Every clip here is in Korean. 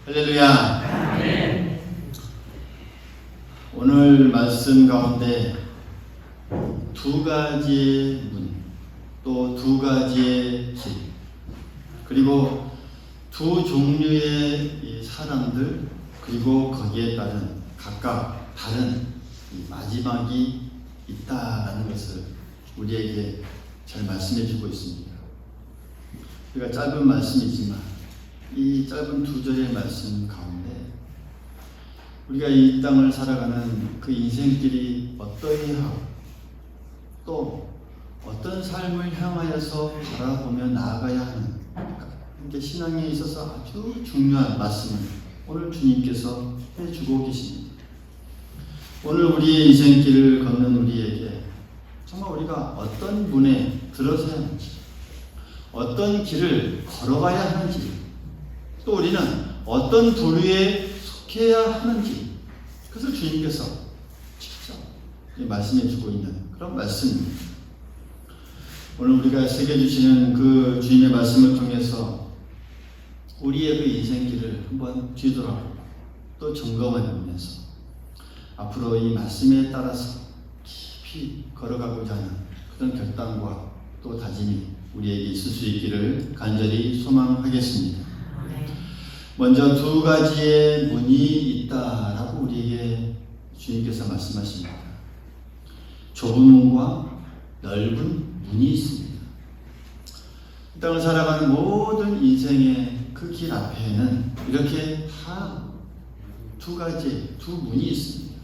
할렐루야. 오늘 말씀 가운데 두 가지의 문, 또 두 가지의 길, 그리고 두 종류의 이 사람들, 그리고 거기에 따른 각각 다른 이 마지막이 있다라는 것을 우리에게 잘 말씀해 주고 있습니다. 우리가 짧은 말씀이지만 이 짧은 두 절의 말씀 가운데 우리가 이 땅을 살아가는 그 인생길이 어떠하고 또 어떤 삶을 향하여서 바라보며 나아가야 하는 이게 신앙에 있어서 아주 중요한 말씀을 오늘 주님께서 해주고 계십니다. 오늘 우리의 인생길을 걷는 우리에게 정말 우리가 어떤 문에 들어서야 하는지, 어떤 길을 걸어가야 하는지, 또 우리는 어떤 부류에 속해야 하는지, 그것을 주님께서 직접 말씀해 주고 있는 그런 말씀입니다. 오늘 우리가 새겨주시는 그 주님의 말씀을 통해서 우리의 그 인생길을 한번 뒤돌아보고 또 점검해 보면서 앞으로 이 말씀에 따라서 깊이 걸어가고자 하는 그런 결단과 또 다짐이 우리에게 있을 수 있기를 간절히 소망하겠습니다. 먼저 두 가지의 문이 있다라고 우리에게 주님께서 말씀하십니다. 좁은 문과 넓은 문이 있습니다. 이 땅을 살아가는 모든 인생의 그 길 앞에는 이렇게 다 두 가지, 두 문이 있습니다.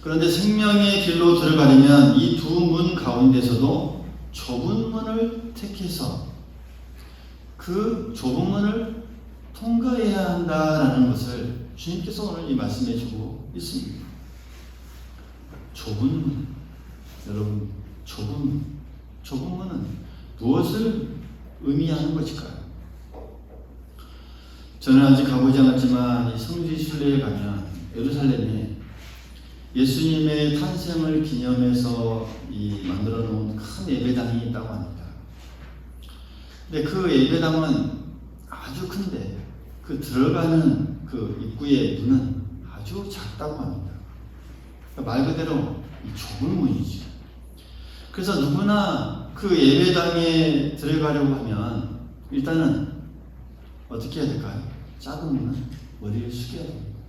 그런데 생명의 길로 들어가려면 이 두 문 가운데서도 좁은 문을 택해서 그 좁은 문을 통과해야 한다라는 것을 주님께서 오늘 이 말씀해 주고 있습니다. 좁은 문, 여러분, 좁은 문은 무엇을 의미하는 것일까요? 저는 아직 가보지 않았지만 이 성지 순례에 가면 예루살렘에 예수님의 탄생을 기념해서 만들어 놓은 큰 예배당이 있다고 합니다. 근데 그 예배당은 아주 큰데 그 들어가는 그 입구의 문은 아주 작다고 합니다. 그러니까 말 그대로 좁은 문이죠. 그래서 누구나 그 예배당에 들어가려고 하면 일단은 어떻게 해야 될까요? 작은 문은 머리를 숙여야 됩니다.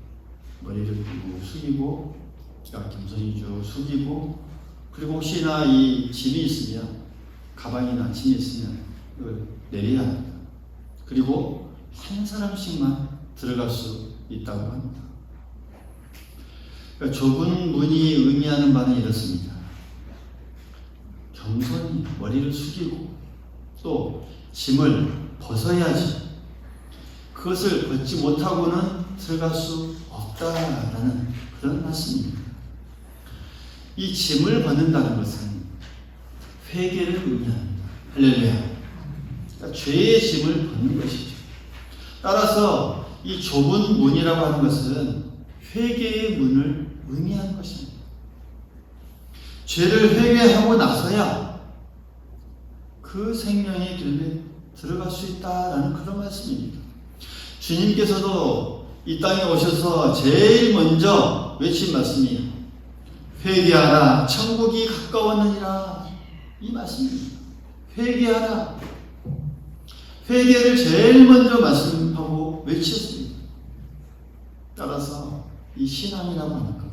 머리를 숙이고 겸손히 쭉 숙이고, 그리고 혹시나 이 짐이 있으면, 가방이나 짐이 있으면 이걸 내려야 합니다. 그리고 한 사람씩만 들어갈 수 있다고 합니다. 그러니까 좁은 문이 의미하는 바는 이렇습니다. 겸손히 머리를 숙이고 또 짐을 벗어야지, 그것을 벗지 못하고는 들어갈 수 없다라는 그런 말씀입니다. 이 짐을 벗는다는 것은 회개를 의미합니다. 할렐루야. 그러니까 죄의 짐을 벗는 것이죠. 따라서 이 좁은 문이라고 하는 것은 회개의 문을 의미하는 것입니다. 죄를 회개하고 나서야 그 생명의 길에 들어갈 수 있다라는 그런 말씀입니다. 주님께서도 이 땅에 오셔서 제일 먼저 외친 말씀이 회개하라, 천국이 가까웠느니라, 이 말씀입니다. 회개하라. 회개를 제일 먼저 말씀하고 외쳤습니다. 따라서 이 신앙이라고 하는 것,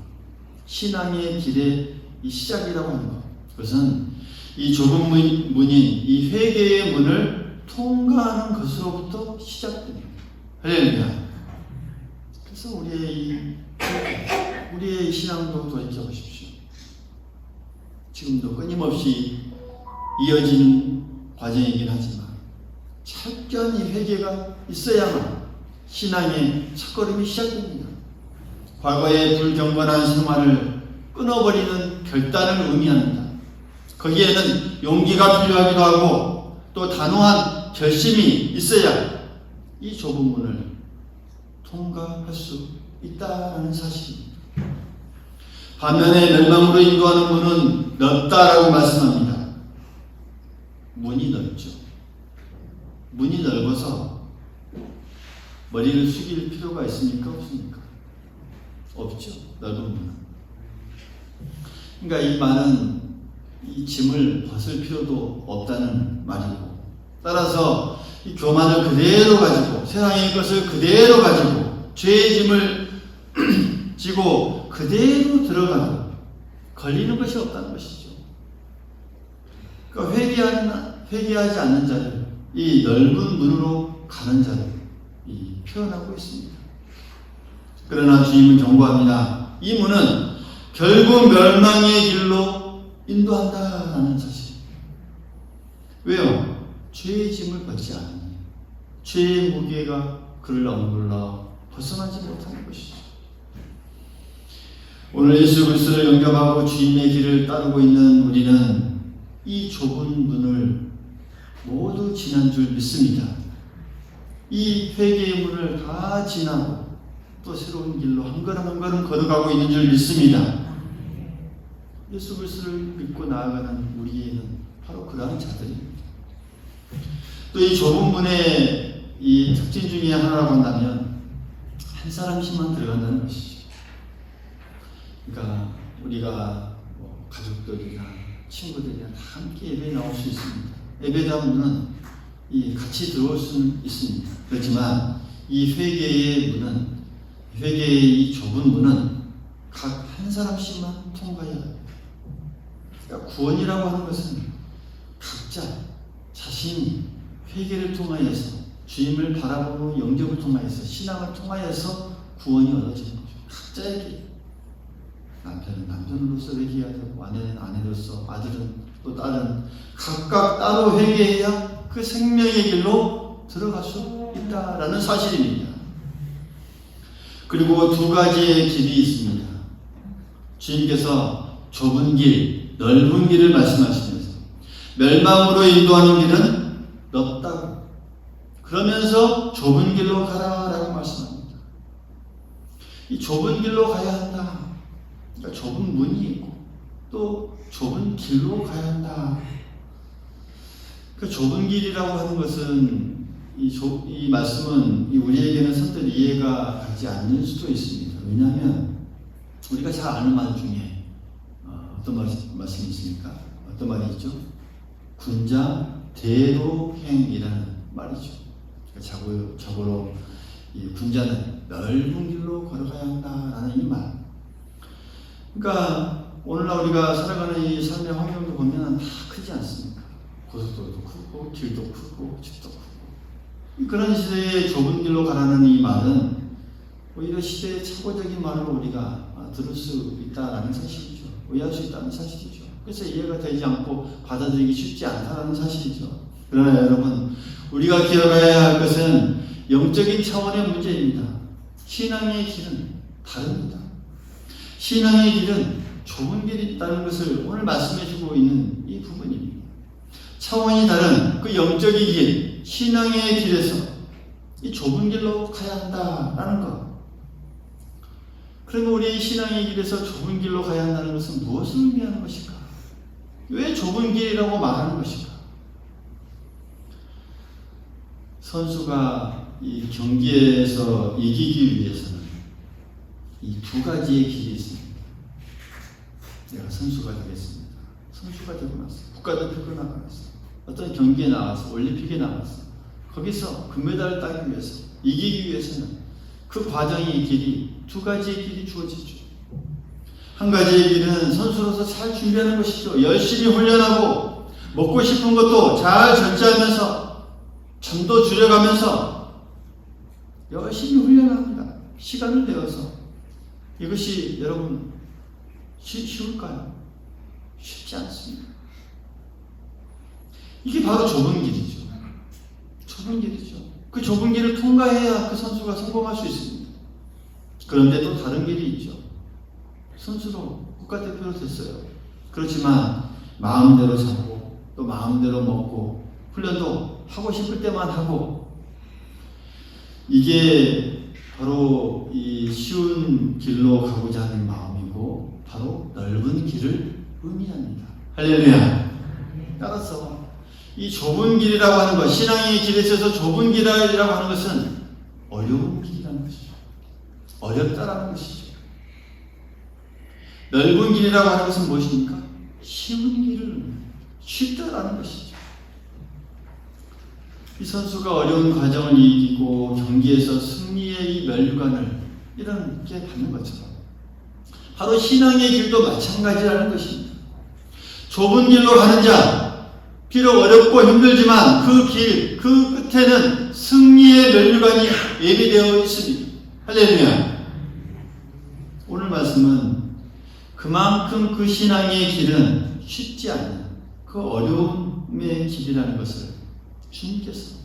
신앙의 길의 이 시작이라고 하는 것, 그것은 이 좁은 문인 이 회개의 문을 통과하는 것으로부터 시작됩니다. 할렐루야. 그래서 우리의 신앙도 돌이켜 보십시오. 지금도 끊임없이 이어지는 과정이긴 하지만 철저히 회개가 있어야만 신앙의 첫걸음이 시작됩니다. 과거의 불경건한 생활을 끊어버리는 결단을 의미합니다. 거기에는 용기가 필요하기도 하고 또 단호한 결심이 있어야 이 좁은 문을 통과할 수 있다는 사실입니다. 반면에 멸망으로 인도하는 문은 넓다라고 말씀합니다. 문이 넓죠. 문이 넓어서 머리를 숙일 필요가 있습니까? 없습니까? 없죠. 넓은 문은. 그러니까 이 말은 이 짐을 벗을 필요도 없다는 말이고, 따라서 이 교만을 그대로 가지고, 세상의 것을 그대로 가지고, 죄의 짐을 지고 그대로 들어가도 걸리는 것이 없다는 것이죠. 그러니까 회개하지 않는 자를, 이 넓은 문으로 가는 자를 표현하고 있습니다. 그러나 주님은 경고합니다. 이 문은 결국 멸망의 길로 인도한다라는 사실. 왜요? 죄의 짐을 벗지 않으니 죄의 무게가 그를 억눌러 벗어나지 못하는 것이죠. 오늘 예수 그리스도를 영접하고 주님의 길을 따르고 있는 우리는 이 좁은 문을 모두 지난 줄 믿습니다. 이 회개의 문을 다 지나고 또 새로운 길로 한 걸음 한 걸음 걸어가고 있는 줄 믿습니다. 예수 그리스도를 믿고 나아가는 우리에는 바로 그러한 자들입니다. 또 이 좁은 문의 이 특징 중에 하나라고 한다면 한 사람씩만 들어간다는 것이죠. 그러니까 우리가 가족들이나 친구들이나 다 함께 예배에 나올 수 있습니다. 예배당문은 같이 들어올 수는 있습니다. 그렇지만 이 회개의 문은, 회개의 이 좁은 문은 각 한 사람씩만 통과해야 합니다. 그러니까 구원이라고 하는 것은 각자 자신이 회개를 통하여서, 주님을 바라보고 영접을 통하여서, 신앙을 통하여서 구원이 얻어지는 거죠. 각자에게. 남편은 남편으로서 회개해야 되고, 아내는 아내로서, 아들은 또 딸은 각각 따로 회개해야 그 생명의 길로 들어갈 수 있다라는 사실입니다. 그리고 두 가지의 길이 있습니다. 주님께서 좁은 길, 넓은 길을 말씀하시면서 멸망으로 인도하는 길은 넓다고, 그러면서 좁은 길로 가라라고 말씀합니다. 이 좁은 길로 가야 한다. 그러니까 좁은 문이 있고 또 좁은 길로 가야 한다. 그 좁은 길이라고 하는 것은 이 말씀은 우리에게는 선뜻 이해가 가지 않는 수도 있습니다. 왜냐하면 우리가 잘 아는 말 중에 어떤 말씀이 있습니까? 어떤 말이 있죠? 군자 대로행이라는 말이죠. 그러니까 자고로 이 군자는 넓은 길로 걸어가야 한다라는 이 말. 그러니까 오늘날 우리가 살아가는 이 삶의 환경도 보면 다 크지 않습니까? 고속도로도 크고 길도 크고 집도 크고. 그런 시대에 좁은 길로 가라는 이 말은 오히려 시대의 착오적인 말로 우리가 들을 수 있다는 사실이죠. 오해할 수 있다는 사실이죠. 그래서 이해가 되지 않고 받아들이기 쉽지 않다는 사실이죠. 그러나 여러분, 우리가 기억해야 할 것은 영적인 차원의 문제입니다. 신앙의 길은 다릅니다. 신앙의 길은 좁은 길이 있다는 것을 오늘 말씀해주고 있는 이 부분입니다. 차원이 다른 그 영적인 길, 신앙의 길에서 이 좁은 길로 가야 한다라는 것. 그러면 우리의 신앙의 길에서 좁은 길로 가야 한다는 것은 무엇을 의미하는 것일까? 왜 좁은 길이라고 말하는 것일까? 선수가 이 경기에서 이기기 위해서는 이 두 가지의 길이 있습니다. 내가 선수가 되겠습니다. 선수가 되고 나서 국가대표로 나가서 어떤 경기에 나가서 올림픽에 나가서 거기서 금메달을 따기 위해서, 이기기 위해서는 그 과정의 길이 두 가지의 길이 주어지죠. 한 가지의 길은 선수로서 잘 준비하는 것이죠. 열심히 훈련하고 먹고 싶은 것도 잘 절제하면서 잠도 줄여가면서 열심히 훈련합니다. 시간을 내어서. 이것이 여러분 쉬울까요? 쉽지 않습니다. 이게 바로 좁은 길이죠. 좁은 길이죠. 그 좁은 길을 통과해야 그 선수가 성공할 수 있습니다. 그런데 또 다른 길이 있죠. 선수로 국가대표로 됐어요. 그렇지만 마음대로 자고 또 마음대로 먹고 훈련도 하고 싶을 때만 하고, 이게 바로 이 쉬운 길로 가고자 하는 마음이고 바로 넓은 길을 의미합니다. 할렐루야. 따라서 이 좁은 길이라고 하는 것, 신앙의 길에 있어서 좁은 길이라고 하는 것은 어려운 길이라는 것이죠. 어렵다라는 것이죠. 넓은 길이라고 하는 것은 무엇입니까? 쉬운 길을 쉽다라는 것이죠. 이 선수가 어려운 과정을 이기고 경기에서 승리의 이 면류관을 이렇게 받는 것처럼 바로 신앙의 길도 마찬가지라는 것입니다. 좁은 길로 가는 자, 비록 어렵고 힘들지만 그 길, 그 끝에는 승리의 면류관이 예비되어 있습니다. 할렐루야. 오늘 말씀은 그만큼 그 신앙의 길은 쉽지 않은 그 어려움의 길이라는 것을 주님께서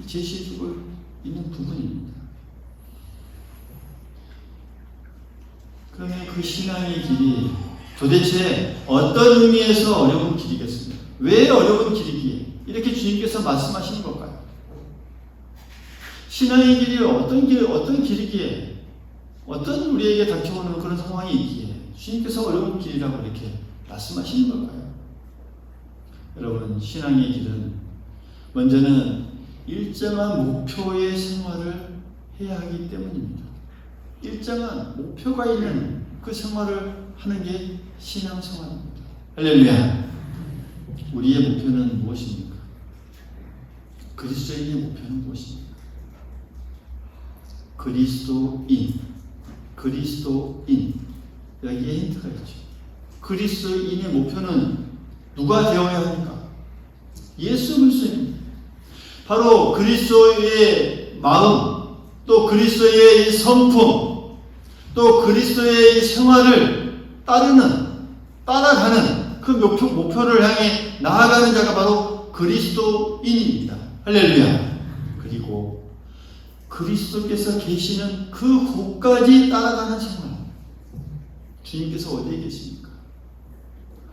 제시해주고 있는 부분입니다. 그러면 그 신앙의 길이 도대체 어떤 의미에서 어려운 길이겠습니까? 왜 어려운 길이기에 이렇게 주님께서 말씀하시는 걸까요? 신앙의 길이 어떤 길이기에 어떤 우리에게 닥쳐오는 그런 상황이 있기에 주님께서 어려운 길이라고 이렇게 말씀하시는 걸까요? 여러분, 신앙의 길은 먼저는 일정한 목표의 생활을 해야 하기 때문입니다. 일정한 목표가 있는 그 생활을 하는 게 신앙생활입니다. 할렐루야. 우리의 목표는 무엇입니까? 그리스도인의 목표는 무엇입니까? 그리스도인. 여기에 힌트가 있죠. 그리스도인의 목표는 누가 되어야 합니까? 예수 그리스도입니다. 바로 그리스도의 마음, 또 그리스도의 성품, 또 그리스도의 생활을 따라가는 그 목표를 향해 나아가는 자가 바로 그리스도인입니다. 할렐루야. 그리고 그리스도께서 계시는 그 곳까지 따라가는 생활. 주님께서 어디에 계십니까?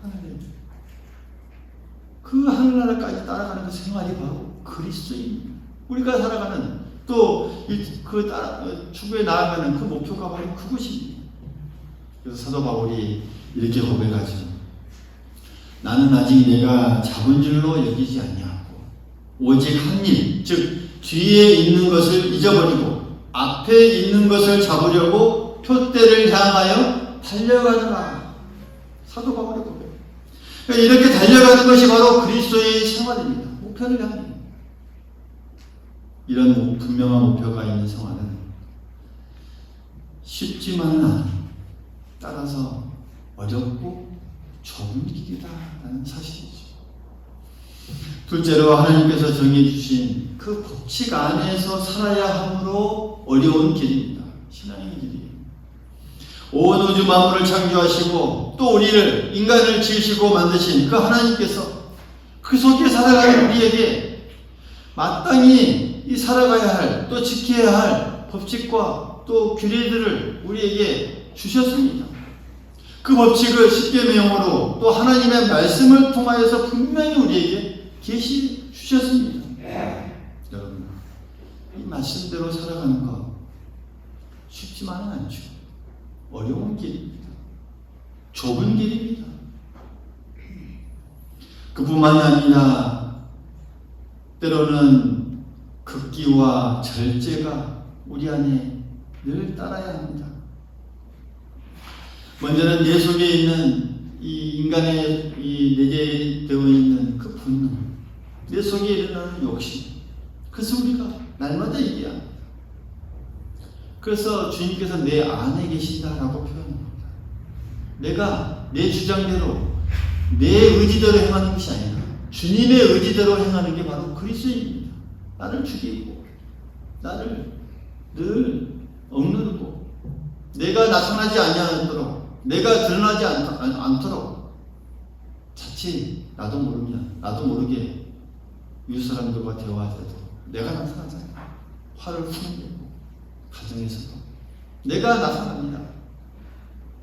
하늘에. 그 하늘나라까지 따라가는 그 생활이 바로 그리스도입니다. 우리가 살아가는 또 추구해 나아가는 그 목표가 바로 그것입니다. 그래서 사도 바울이 이렇게 고백하죠. 나는 아직 내가 잡은 줄로 여기지 아니하고 오직 한 일, 즉 뒤에 있는 것을 잊어버리고 앞에 있는 것을 잡으려고 표대를 향하여 달려가더라. 사도 바울의 고백. 그러니까 이렇게 달려가는 것이 바로 그리스도의 생활입니다. 목표를 향해. 이런 분명한 목표가 있는 생활은 쉽지만은 않아. 따라서 어렵고 좁은 길이다라는 사실이죠. 둘째로 하나님께서 정해주신 그 법칙 안에서 살아야 하므로 어려운 길입니다. 신앙의 길이에요. 온 우주 만물을 창조하시고 또 우리를 인간을 지으시고 만드신 그 하나님께서 그 속에 살아가는 우리에게 마땅히 이 살아가야 할 또 지켜야 할 법칙과 또 규례들을 우리에게 주셨습니다. 그 법칙을 십계명으로 또 하나님의 말씀을 통하여서 분명히 우리에게 계시 주셨습니다. 여러분, 이 말씀대로 살아가는 것 쉽지만은 않죠. 어려운 길입니다. 좁은 길입니다. 그뿐만이 아니라 때로는 극기와 절제가 우리 안에 늘 따라야 합니다. 먼저는 내 속에 있는 이 인간의 이 내재되어 있는 그 본능, 내 속에 일어나는 욕심, 그래서 우리가 날마다 얘기합니다. 그래서 주님께서 내 안에 계신다라고 표현합니다. 내가 내 주장대로 내 의지대로 행하는 것이 아니라 주님의 의지대로 행하는 게 바로 그리스도입니다. 나를 죽이고 나를 늘 억누르고 내가 나타나지 않도록 내가 드러나지 않도록 자칫 나도 모르게 이웃 사람들과 대화할 때도 내가 나타나잖아요. 화를 푸는 가정에서도 내가 나타납니다.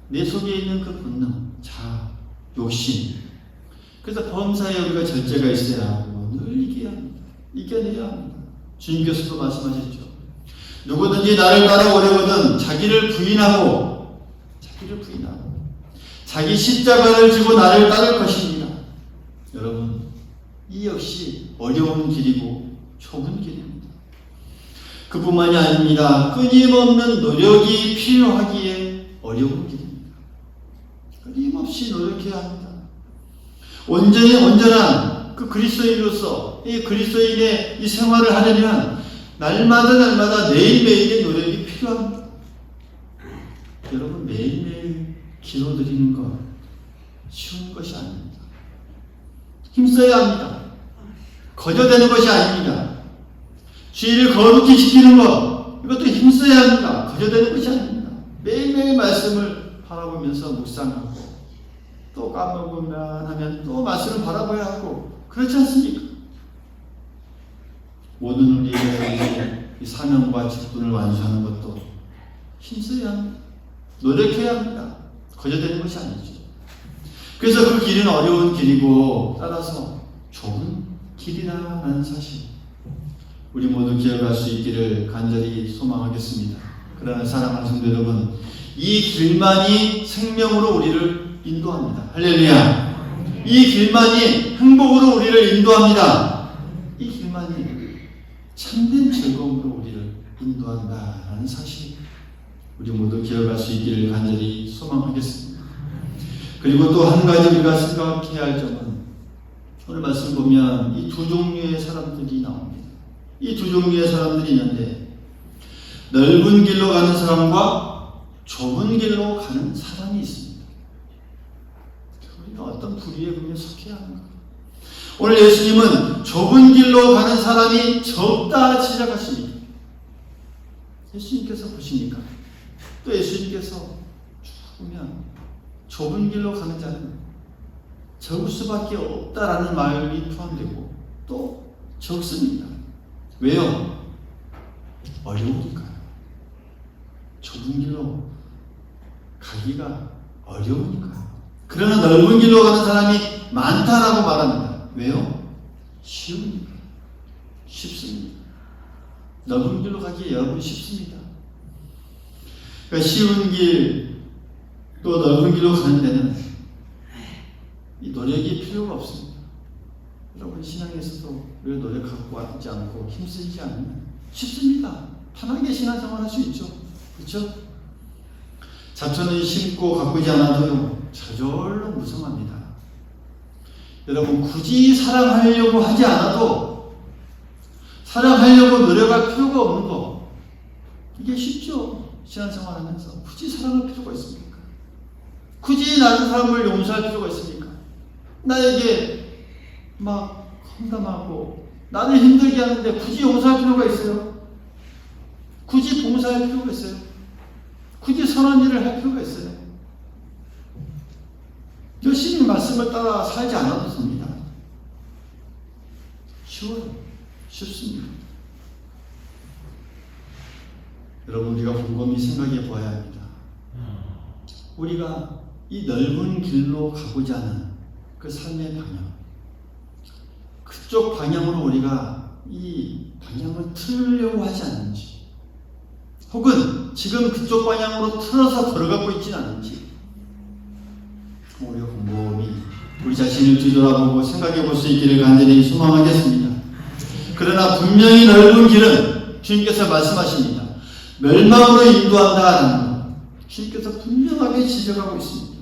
내 속에 있는 그 본능, 자, 욕심. 그래서 범사에 우리가 절제가 있어야 하고 늘 이겨내야 합니다. 주님께서도 말씀하셨죠. 누구든지 나를 따라오려거든 자기를 부인하고 자기 십자가를 지고 나를 따를 것입니다. 여러분, 이 역시 어려운 길이고 좁은 길입니다. 그뿐만이 아닙니다. 끊임없는 노력이 필요하기에 어려운 길입니다. 끊임없이 노력해야 합니다. 온전히 온전한 그 그리스도인으로서 이 그리스도인의 이 생활을 하려면 날마다 매일매일의 노력이 필요합니다. 여러분, 매일매일 기도드리는 것 쉬운 것이 아닙니다. 힘써야 합니다. 거저되는 것이 아닙니다. 주의를 거룩히 지키는 것, 이것도 힘써야 합니다. 거저되는 것이 아닙니다. 매일매일 말씀을 바라보면서 묵상하고 또 까먹으면 하면 또 말씀을 바라봐야 하고, 그렇지 않습니까? 모든 우리의 이 사명과 직분을 완수하는 것도 힘써야 합니다. 노력해야 합니다. 거저되는 것이 아니죠. 그래서 그 길은 어려운 길이고 따라서 좁은 길이라는 사실, 우리 모두 기억할 수 있기를 간절히 소망하겠습니다. 그러나 사랑하는 성도 여러분, 이 길만이 생명으로 우리를 인도합니다. 할렐루야. 이 길만이 행복으로 우리를 인도합니다. 이 길만이 참된 즐거움으로 우리를 인도한다라는 사실, 우리 모두 기억할 수 있기를 간절히 소망하겠습니다. 그리고 또 한 가지 우리가 생각해야 할 점은, 오늘 말씀 보면 이 두 종류의 사람들이 나옵니다. 이 두 종류의 사람들이 있는데, 넓은 길로 가는 사람과 좁은 길로 가는 사람이 있습니다. 우리가 어떤 부류에 보면 속해야 하는가? 오늘 예수님은 좁은 길로 가는 사람이 적다 시작하십니다. 예수님께서 보십니까? 또 예수님께서 쭉 보면 좁은 길로 가는 자는 적을 수밖에 없다라는 말이 포함되고 또 적습니다. 왜요? 어려우니까요. 좁은 길로 가기가 어려우니까요. 그러나 넓은 길로 가는 사람이 많다라고 말합니다. 왜요? 쉬우니까. 쉽습니다. 넓은 길로 가기 여러분 쉽습니다. 그러니까 쉬운 길, 또 넓은 길로 가는 데는 이 노력이 필요가 없습니다. 여러분, 신앙에서도 왜 노력하고 하지 않고 힘쓰지 않으면 쉽습니다. 편하게 신앙생활 할 수 있죠. 그렇죠? 잡초는 심고 가꾸지 않아도요, 저절로 무성합니다. 여러분, 굳이 사랑하려고 하지 않아도 사랑하려고 노력할 필요가 없는 거, 이게 쉽죠. 신앙생활 하면서 굳이 사랑할 필요가 있습니까? 굳이 다른 사람을 용서할 필요가 있습니까? 나에게 막 험담하고 나를 힘들게 하는데 굳이 용서할 필요가 있어요? 굳이 봉사할 필요가 있어요? 굳이 선한 일을 할 필요가 있어요? 열심히 말씀을 따라 살지 않아도 됩니다. 쉬워요. 쉽습니다. 여러분, 우리가 곰곰이 생각해 보아야 합니다. 우리가 이 넓은 길로 가고자 하는 그 삶의 방향, 그쪽 방향으로 우리가 이 방향을 틀려고 하지 않는지, 혹은 지금 그쪽 방향으로 틀어서 걸어가고 있지는 않은지, 우리가 곰곰이 우리 자신을 뒤돌아보고 생각해 볼 수 있기를 간절히 소망하겠습니다. 그러나 분명히 넓은 길은 주님께서 말씀하십니다. 멸망으로 인도한다라는 것, 주님께서 분명하게 지적하고 있습니다.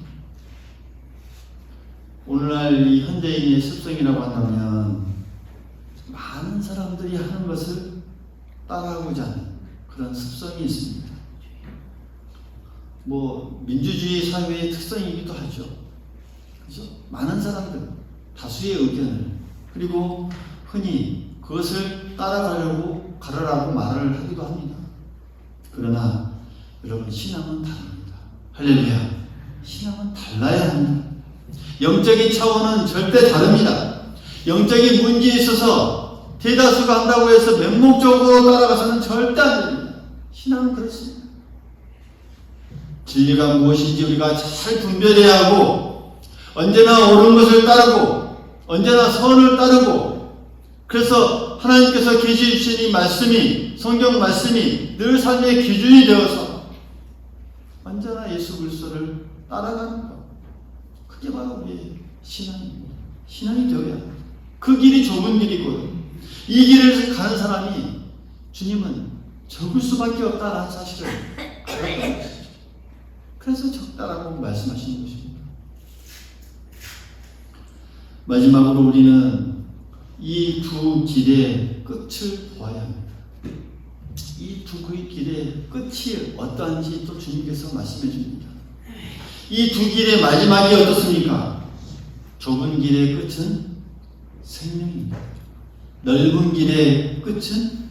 오늘날 이 현대인의 습성이라고 한다면 많은 사람들이 하는 것을 따라하고자 하는 그런 습성이 있습니다. 민주주의 사회의 특성이기도 하죠. 그죠? 많은 사람들, 다수의 의견을, 그리고 흔히 그것을 따라가려고 가르라고 말을 하기도 합니다. 그러나 여러분, 신앙은 다릅니다. 할렐루야. 신앙은 달라야 합니다. 영적인 차원은 절대 다릅니다. 영적인 문제에 있어서 대다수가 한다고 해서 맹목적으로 따라가서는 절대 안 됩니다. 신앙은 그렇습니다. 진리가 무엇인지 우리가 잘 분별해야 하고, 언제나 옳은 것을 따르고 언제나 선을 따르고, 그래서 하나님께서 계시해 주신 이 말씀이, 성경 말씀이 늘 삶의 기준이 되어서 언제나 예수 그리스도를 따라가는 것, 그게 바로 우리의 신앙입니다. 신앙이 되어야 합니다. 그 길이 좁은 길이고요. 이 길을 가는 사람이 주님은 적을 수밖에 없다는 사실을 알았다는 것이죠. 그래서 적다라고 말씀하시는 것입니다. 마지막으로 우리는 이 두 길의 끝을 보아야 합니다. 이 두 길의 끝이 어떠한지 또 주님께서 말씀해 줍니다. 이 두 길의 마지막이 어떻습니까? 좁은 길의 끝은 생명입니다. 넓은 길의 끝은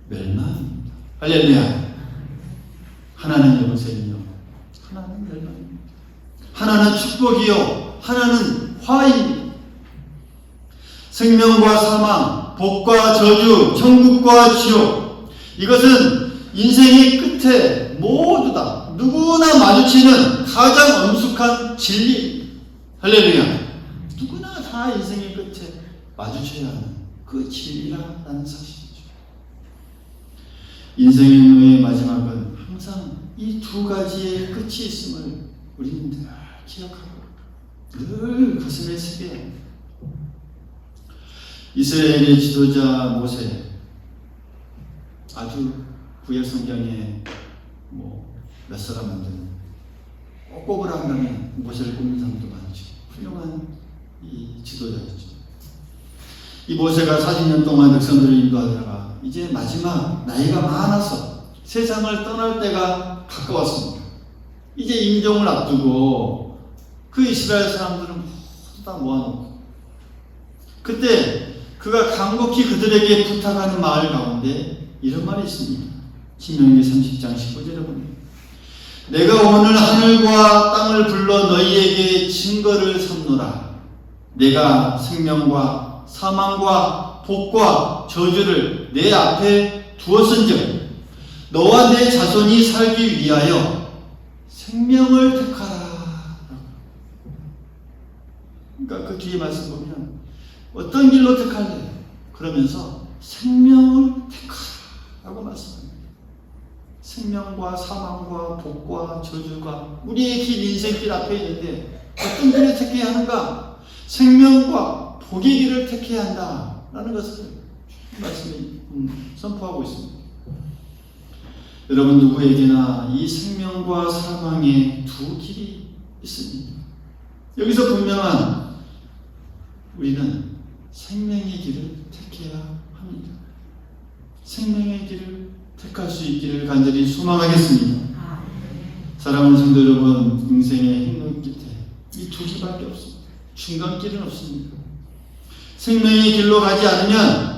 멸망입니다. 할렐루야. 하나는 영생이요, 하나는 멸망입니다. 하나는 축복이요, 하나는 화입니다. 생명과 사망, 복과 저주, 천국과 지옥, 이것은 인생의 끝에 모두 다 누구나 마주치는 가장 엄숙한 진리. 할렐루야. 누구나 다 인생의 끝에 마주쳐야 하는 그 진리라는 사실이죠. 인생의 마지막은 항상 이 두 가지의 끝이 있음을 우리는 늘 기억하고 늘 가슴에 새겨야 합니다. 이스라엘의 지도자 모세, 아주 구약 성경에 몇 사람 안 되는 꼽으라 한다면 모세를 꼽는 사람도 많죠. 훌륭한 이 지도자였죠. 이 모세가 40년 동안 백성들을 인도하다가 이제 마지막 나이가 많아서 세상을 떠날 때가 가까웠습니다. 이제 임종을 앞두고 그 이스라엘 사람들은 모두 다 모아놓고, 그때 그가 간곡히 그들에게 부탁하는 말 가운데 이런 말이 있습니다. 신명기 30장 19절에 보면, 내가 오늘 하늘과 땅을 불러 너희에게 증거를 삼노라. 내가 생명과 사망과 복과 저주를 내 앞에 두었은즉 너와 내 자손이 살기 위하여 생명을 택하라. 그러니까 그 뒤에 말씀 보면 어떤 길로 택할래? 그러면서 생명을 택하라고 말씀합니다. 생명과 사망과 복과 저주가 우리의 길, 인생길 앞에 있는데 어떤 길을 택해야 하는가? 생명과 복의 길을 택해야 한다라는 것을 말씀이 선포하고 있습니다. 여러분, 누구에게나 이 생명과 사망의 두 길이 있습니다. 여기서 분명한 우리는 생명의 길을 택해야 합니다. 생명의 길을 택할 수 있기를 간절히 소망하겠습니다. 사랑하는 성도 여러분, 인생의 행로 끝에 이 두 길밖에 없습니다. 중간길은 없습니다. 생명의 길로 가지 않으면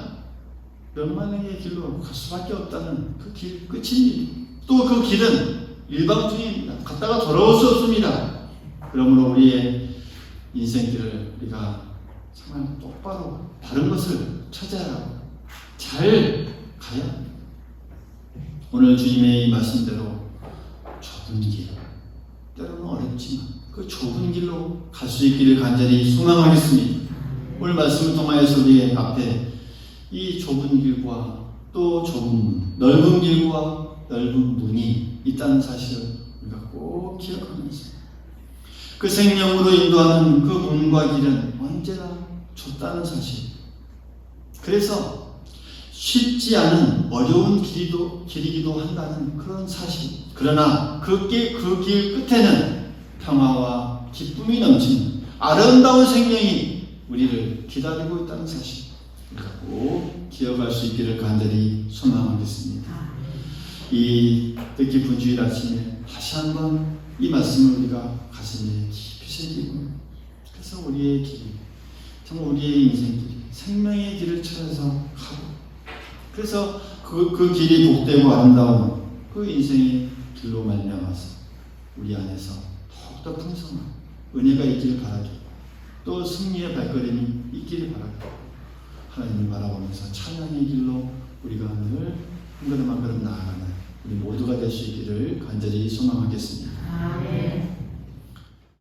멸망의 길로 갈 수밖에 없다는 그 길 끝입니다. 또 그 길은 일방적입니다. 갔다가 돌아올 수 없습니다. 그러므로 우리의 인생길을 우리가 정말 똑바로 바른 것을 찾아야 하고 잘 가야 합니다. 오늘 주님의 이 말씀대로 좁은 길, 때로는 어렵지만 그 좁은 길로 갈 수 있기를 간절히 소망하겠습니다. 오늘 말씀을 통하여서 우리 앞에 이 좁은 길과 또 좁은 문, 넓은 길과 넓은 문이 있다는 사실을 우리가 꼭 기억하면서 그 생명으로 인도하는 그 문과 길은 언제나 좁다는 사실, 그래서 쉽지 않은 어려운 길이기도 한다는 그런 사실, 그러나 그 길 끝에는 평화와 기쁨이 넘치는 아름다운 생명이 우리를 기다리고 있다는 사실, 우리가 꼭 기억할 수 있기를 간절히 소망하겠습니다. 이 뜻깊은 주일 아침에 다시 한번 이 말씀을 우리가 가슴에 깊이 새기고, 그래서 우리의 길이 정말 우리의 인생길이 생명의 길을 찾아서 가고, 그래서 그 길이 복되고 아름다운 그 인생의 길로 말미암아서 우리 안에서 더욱더 풍성한 은혜가 있기를 바라고, 또 승리의 발걸음이 있기를 바라고, 하나님을 바라보면서 찬양의 길로 우리가 늘 한 걸음 한 걸음 나아가는 우리 모두가 될 수 있기를 간절히 소망하겠습니다.